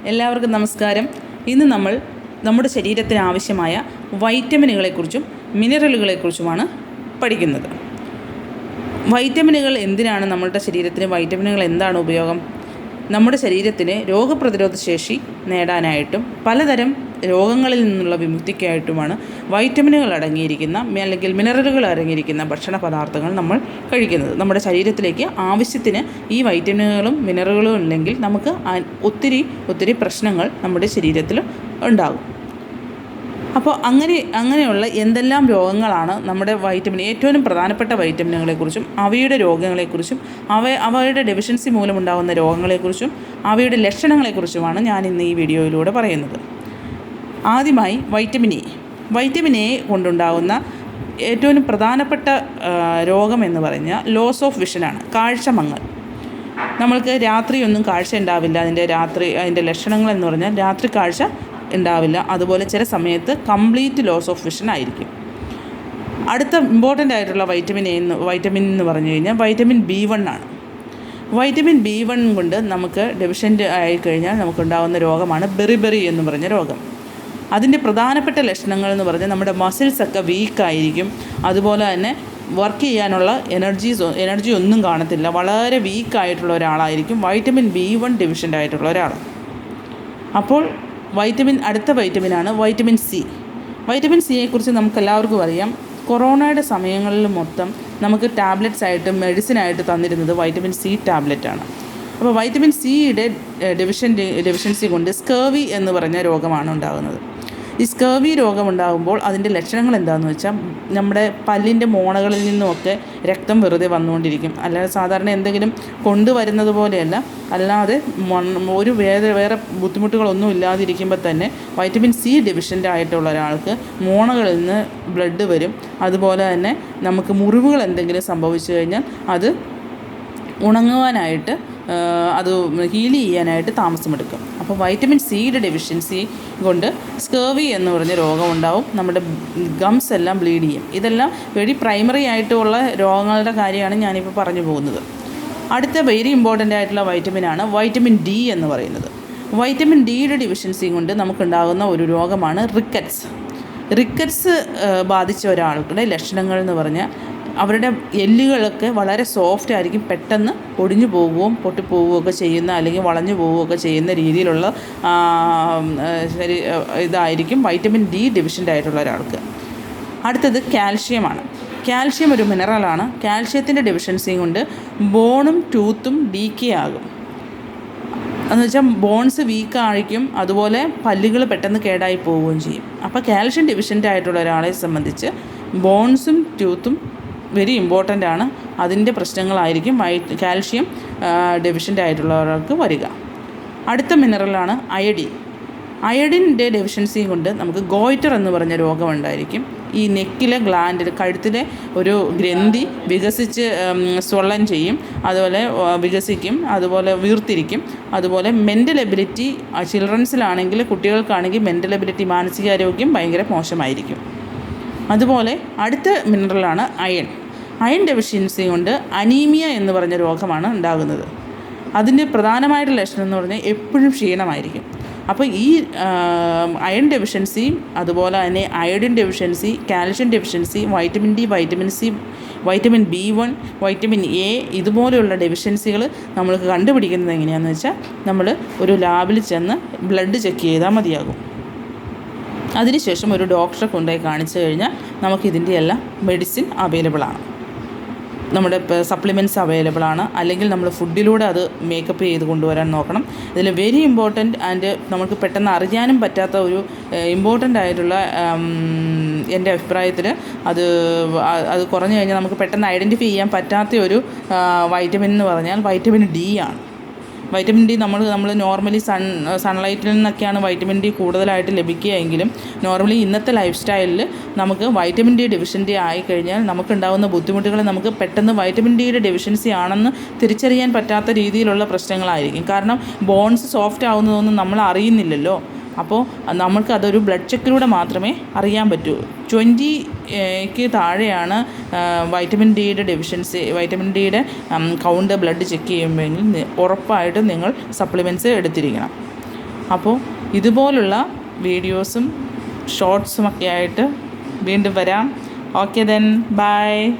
എല്ലാവർക്കും നമസ്കാരം. ഇന്ന് നമ്മൾ നമ്മുടെ ശരീരത്തിന് ആവശ്യമായ വൈറ്റമിനുകളെക്കുറിച്ചും മിനറലുകളെക്കുറിച്ചുമാണ് പഠിക്കുന്നത്. വൈറ്റമിനുകൾ എന്തിനാണ്? നമ്മളുടെ ശരീരത്തിന് വൈറ്റമിനുകൾ എന്താണ് ഉപയോഗം? നമ്മുടെ ശരീരത്തിന് രോഗപ്രതിരോധ ശേഷി നേടാനായിട്ടും പലതരം രോഗങ്ങളിൽ നിന്നുള്ള വിമുക്തിക്കായിട്ടുമാണ് വൈറ്റമിനുകൾ അടങ്ങിയിരിക്കുന്ന അല്ലെങ്കിൽ മിനറലുകൾ അടങ്ങിയിരിക്കുന്ന ഭക്ഷണ പദാർത്ഥങ്ങൾ നമ്മൾ കഴിക്കുന്നത്. നമ്മുടെ ശരീരത്തിലേക്ക് ആവശ്യത്തിന് ഈ വൈറ്റമിനുകളും മിനറലുകളും ഇല്ലെങ്കിൽ നമുക്ക് ഒത്തിരി പ്രശ്നങ്ങൾ നമ്മുടെ ശരീരത്തിൽ ഉണ്ടാകും. അപ്പോൾ അങ്ങനെയുള്ള എന്തെല്ലാം രോഗങ്ങളാണ് നമ്മുടെ ഏറ്റവും പ്രധാനപ്പെട്ട വൈറ്റമിനുകളെക്കുറിച്ചും അവയുടെ രോഗങ്ങളെക്കുറിച്ചും അവയുടെ ഡെഫിഷ്യൻസി മൂലമുണ്ടാകുന്ന രോഗങ്ങളെക്കുറിച്ചും അവയുടെ ലക്ഷണങ്ങളെക്കുറിച്ചുമാണ് ഞാൻ ഇന്ന് ഈ വീഡിയോയിലൂടെ പറയുന്നത്. ആദ്യമായി വൈറ്റമിൻ എ കൊണ്ടുണ്ടാകുന്ന ഏറ്റവും പ്രധാനപ്പെട്ട രോഗം എന്ന് പറഞ്ഞാൽ ലോസ് ഓഫ് വിഷനാണ്, കാഴ്ചമങ്ങൽ. നമ്മൾക്ക് രാത്രിയൊന്നും കാഴ്ച ഉണ്ടാവില്ല. അതിൻ്റെ ലക്ഷണങ്ങൾ എന്ന് പറഞ്ഞാൽ രാത്രി കാഴ്ച ഉണ്ടാവില്ല. അതുപോലെ ചില സമയത്ത് കംപ്ലീറ്റ് ലോസ് ഓഫ് വിഷൻ ആയിരിക്കും. അടുത്ത ഇമ്പോർട്ടൻ്റ് ആയിട്ടുള്ള വൈറ്റമിൻ എന്ന് പറഞ്ഞു കഴിഞ്ഞാൽ വൈറ്റമിൻ B1 ആണ്. വൈറ്റമിൻ B1 കൊണ്ട് നമുക്ക് ഡെഫിഷ്യൻ്റ് ആയിക്കഴിഞ്ഞാൽ നമുക്കുണ്ടാകുന്ന രോഗമാണ് ബെറിബെറി എന്ന് പറഞ്ഞ രോഗം. അതിൻ്റെ പ്രധാനപ്പെട്ട ലക്ഷണങ്ങൾ എന്ന് പറഞ്ഞാൽ നമ്മുടെ മസിൽസൊക്കെ വീക്കായിരിക്കും. അതുപോലെ തന്നെ വർക്ക് ചെയ്യാനുള്ള എനർജി ഒന്നും കാണത്തില്ല. വളരെ വീക്കായിട്ടുള്ള ഒരാളായിരിക്കും വൈറ്റമിൻ B1 ഡെഫിഷ്യൻ്റ് ആയിട്ടുള്ള ഒരാൾ. അപ്പോൾ അടുത്ത വൈറ്റമിനാണ് വൈറ്റമിൻ സി. വൈറ്റമിൻ സിയെക്കുറിച്ച് നമുക്കെല്ലാവർക്കും അറിയാം. കൊറോണയുടെ സമയങ്ങളിൽ മൊത്തം നമുക്ക് ടാബ്ലറ്റ്സ് ആയിട്ട് മെഡിസിനായിട്ട് തന്നിരുന്നത് വൈറ്റമിൻ സി ടാബ്ലറ്റാണ്. അപ്പോൾ വൈറ്റമിൻ സിയുടെ ഡെഫിഷ്യൻസി കൊണ്ട് സ്കർവി എന്ന് പറഞ്ഞ രോഗമാണ് ഉണ്ടാകുന്നത്. ഈ സ്കർവി രോഗമുണ്ടാകുമ്പോൾ അതിൻ്റെ ലക്ഷണങ്ങൾ എന്താണെന്ന് വെച്ചാൽ നമ്മുടെ പല്ലിൻ്റെ മോണകളിൽ നിന്നുമൊക്കെ രക്തം വെറുതെ വന്നുകൊണ്ടിരിക്കും. അല്ലാതെ സാധാരണ എന്തെങ്കിലും കൊണ്ടുവരുന്നത് പോലെയല്ല, അല്ലാതെ ഒരു വേറെ ബുദ്ധിമുട്ടുകളൊന്നും ഇല്ലാതിരിക്കുമ്പോൾ തന്നെ വൈറ്റമിൻ സി ഡെഫിഷ്യൻ്റ് ആയിട്ടുള്ള ഒരാൾക്ക് മോണകളിൽ നിന്ന് ബ്ലഡ് വരും. അതുപോലെ തന്നെ നമുക്ക് മുറിവുകൾ എന്തെങ്കിലും സംഭവിച്ചു കഴിഞ്ഞാൽ അത് ഉണങ്ങുവാനായിട്ട് അത് ഹീൽ ചെയ്യാനായിട്ട് താമസമെടുക്കും. അപ്പോൾ വൈറ്റമിൻ സിയുടെ ഡെഫിഷ്യൻസി കൊണ്ട് സ്കർവി എന്ന് പറഞ്ഞ രോഗമുണ്ടാവും. നമ്മുടെ ഗംസ് എല്ലാം ബ്ലീഡ് ചെയ്യും. ഇതെല്ലാം പ്രൈമറി ആയിട്ടുള്ള രോഗങ്ങളുടെ കാര്യമാണ് ഞാനിപ്പോൾ പറഞ്ഞു പോകുന്നത്. അടുത്ത വെരി ഇമ്പോർട്ടൻ്റ് ആയിട്ടുള്ള വൈറ്റമിനാണ് വൈറ്റമിൻ ഡി എന്ന് പറയുന്നത്. വൈറ്റമിൻ ഡിയുടെ ഡെഫിഷ്യൻസി കൊണ്ട് നമുക്കുണ്ടാകുന്ന ഒരു രോഗമാണ് റിക്കറ്റ്സ് ബാധിച്ച ഒരാളുടെ ലക്ഷണങ്ങൾ എന്ന് പറഞ്ഞാൽ അവരുടെ എല്ലുകളൊക്കെ വളരെ സോഫ്റ്റ് ആയിരിക്കും. പെട്ടെന്ന് ഒടിഞ്ഞു പോവുകയും പൊട്ടിപ്പോവുകയൊക്കെ ചെയ്യുന്ന അല്ലെങ്കിൽ വളഞ്ഞു പോവുകയൊക്കെ ചെയ്യുന്ന രീതിയിലുള്ള ഇതായിരിക്കും വൈറ്റമിൻ ഡി ഡെഫിഷ്യൻ്റ് ആയിട്ടുള്ള ഒരാൾക്ക്. അടുത്തത് കാൽഷ്യമാണ്. കാൽഷ്യം ഒരു മിനറലാണ്. കാൽഷ്യത്തിൻ്റെ ഡെഫിഷ്യൻസിയും കൊണ്ട് ബോണും ടൂത്തും ഡീക്കേ ആകും. എന്ന് വെച്ചാൽ ബോൺസ് വീക്കായിരിക്കും. അതുപോലെ പല്ലുകൾ പെട്ടെന്ന് കേടായി പോവുകയും ചെയ്യും. അപ്പോൾ കാൽഷ്യം ഡെഫിഷ്യൻ്റ് ആയിട്ടുള്ള ഒരാളെ സംബന്ധിച്ച് ബോൺസും ടൂത്തും വെരി ഇമ്പോർട്ടൻ്റ് ആണ്. അതിൻ്റെ പ്രശ്നങ്ങളായിരിക്കും കാൽഷ്യം ഡെഫിഷ്യൻ്റ് ആയിട്ടുള്ളവർക്ക് വരിക. അടുത്ത മിനറലാണ് അയഡിൻ്റെ ഡെഫിഷ്യൻസി കൊണ്ട് നമുക്ക് ഗോയിറ്റർ എന്ന് പറഞ്ഞ രോഗമുണ്ടായിരിക്കും. ഈ നെക്കിലെ കഴുത്തിലെ ഒരു ഗ്രന്ഥി വികസിച്ച് സ്വെള്ളൻ ചെയ്യും. അതുപോലെ വികസിക്കും, അതുപോലെ വീർത്തിരിക്കും. അതുപോലെ മെൻ്റൽ എബിലിറ്റി ചിൽഡ്രൻസിലാണെങ്കിൽ, കുട്ടികൾക്കാണെങ്കിൽ മെൻ്റൽ എബിലിറ്റി മാനസികാരോഗ്യം ഭയങ്കര മോശമായിരിക്കും. അതുപോലെ അടുത്ത മിനറലാണ് അയൺ ഡെഫിഷ്യൻസി കൊണ്ട് അനീമിയ എന്ന് പറഞ്ഞ രോഗമാണ് ഉണ്ടാകുന്നത്. അതിൻ്റെ പ്രധാനമായിട്ടുള്ള ലക്ഷണം എന്ന് പറഞ്ഞാൽ എപ്പോഴും ക്ഷീണമായിരിക്കും. അപ്പോൾ ഈ അയൺ ഡെഫിഷ്യൻസി, അതുപോലെ തന്നെ iodine deficiency, calcium deficiency, vitamin D, vitamin C, vitamin B1, vitamin A, ഇതുപോലെയുള്ള ഡെഫിഷ്യൻസികൾ നമ്മൾക്ക് കണ്ടുപിടിക്കുന്നത് എങ്ങനെയാണെന്ന് വെച്ചാൽ നമ്മൾ ഒരു ലാബിൽ ചെന്ന് ബ്ലഡ് ചെക്ക് ചെയ്താൽ മതിയാകും. അതിനുശേഷം ഒരു ഡോക്ടറെ കൊണ്ടുപോയി കാണിച്ചു കഴിഞ്ഞാൽ നമുക്കിതിൻ്റെ എല്ലാം മെഡിസിൻ അവൈലബിളാണ്. നമ്മുടെ സപ്ലിമെൻറ്റ്സ് അവൈലബിളാണ്. അല്ലെങ്കിൽ നമ്മൾ ഫുഡിലൂടെ അത് മേക്കപ്പ് ചെയ്ത് കൊണ്ടുവരാൻ നോക്കണം. ഇതിൽ വെരി ഇമ്പോർട്ടൻറ്റ് ആൻഡ് നമുക്ക് പെട്ടെന്ന് അറിയാനും പറ്റാത്ത ഒരു ഇമ്പോർട്ടൻ്റ് ആയിട്ടുള്ള എൻ്റെ അഭിപ്രായത്തിൽ അത് കുറഞ്ഞു കഴിഞ്ഞാൽ നമുക്ക് പെട്ടെന്ന് ഐഡൻറ്റിഫൈ ചെയ്യാൻ പറ്റാത്ത ഒരു വൈറ്റമിൻ എന്ന് പറഞ്ഞാൽ വൈറ്റമിൻ ഡി ആണ്. വൈറ്റമിൻ ഡി നമ്മൾ നോർമലി സൺലൈറ്റിൽ നിന്നൊക്കെയാണ് വൈറ്റമിൻ ഡി കൂടുതലായിട്ട് ലഭിക്കുകയെങ്കിലും നോർമലി ഇന്നത്തെ ലൈഫ് സ്റ്റൈലിൽ നമുക്ക് വൈറ്റമിൻ ഡി ഡെഫിഷ്യൻസി ആയിക്കഴിഞ്ഞാൽ നമുക്കുണ്ടാകുന്ന ബുദ്ധിമുട്ടുകൾ നമുക്ക് പെട്ടെന്ന് വൈറ്റമിൻ ഡിയുടെ ഡെഫിഷ്യൻസി ആണെന്ന് തിരിച്ചറിയാൻ പറ്റാത്ത രീതിയിലുള്ള പ്രശ്നങ്ങളായിരിക്കും. കാരണം ബോൺസ് സോഫ്റ്റ് ആവുന്നതൊന്നും നമ്മൾ അറിയുന്നില്ലല്ലോ. അപ്പോൾ നമുക്കതൊരു ബ്ലഡ് ചെക്കിലൂടെ മാത്രമേ അറിയാൻ പറ്റൂ. 20ക്ക് താഴെയാണ് വൈറ്റമിൻ ഡിയുടെ ഡെഫിഷ്യൻസി, വൈറ്റമിൻ ഡിയുടെ കൗണ്ട് ബ്ലഡ് ചെക്ക് ചെയ്യുമ്പോഴെങ്കിൽ ഉറപ്പായിട്ടും നിങ്ങൾ സപ്ലിമെൻറ്റ്സ് എടുത്തിരിക്കണം. അപ്പോൾ ഇതുപോലുള്ള വീഡിയോസും ഷോർട്സുമൊക്കെ ആയിട്ട് വീണ്ടും വരാം. Okay then bye.